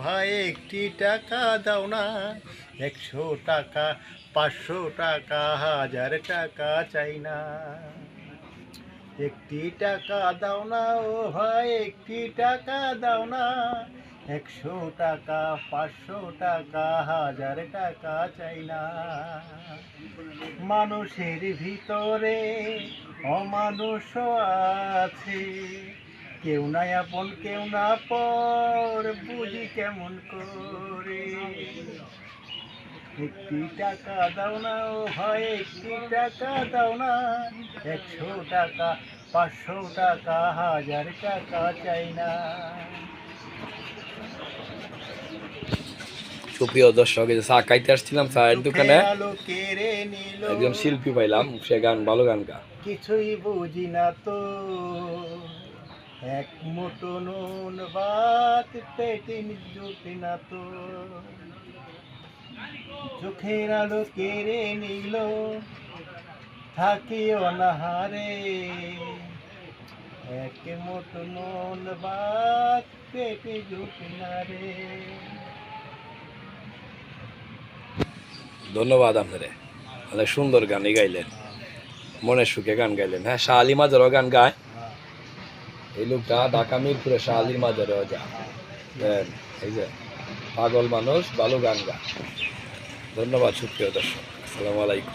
ভাই একটি টাকা দাও না, 100 টাকা 500 টাকা 1000 টাকা চাই না। একটি টাকা দাও না ও ভাই, একটি টাকা দাও না, 100 টাকা 500 টাকা 1000 টাকা চাই না। মানুষের ভিতরে অমানুষ আছে, কেউ না আপন কেউ না পর, বুঝি কেমন করে। একটি টাকা দাও না ও ভাই, একটি টাকা দাও না, 100 টাকা 500 টাকা 1000 টাকা চাই না। সুপ্রিয় দর্শক, এই যে চা খাইতে আসছিলাম, চায়ের দোকানে আলো কেড়ে নিল, একজন শিল্পী পাইলাম, সে গান ভালো গান গা। কিছুই বুঝি না তো, এক মুঠো নুন ভাত পেটে জুটে না তো। চোখের আলো কেড়ে নিল, থাকি অনাহারে, এক মুঠো নুন ভাত পেটে জুটে না রে। ধন্যবাদ আপনারে, অনেক সুন্দর গানই গাইলেন, মনের সুখে গান গাইলেন। হ্যাঁ, শাহ আলী মাজারও গান গায়, এই লোকটা ঢাকা মিরপুরে শাহ আলীর মাজারেও যায়। এই যে পাগল মানুষ, ভালো গান গায়। ধন্যবাদ সুপ্রিয় দর্শক, আসসালামু আলাইকুম।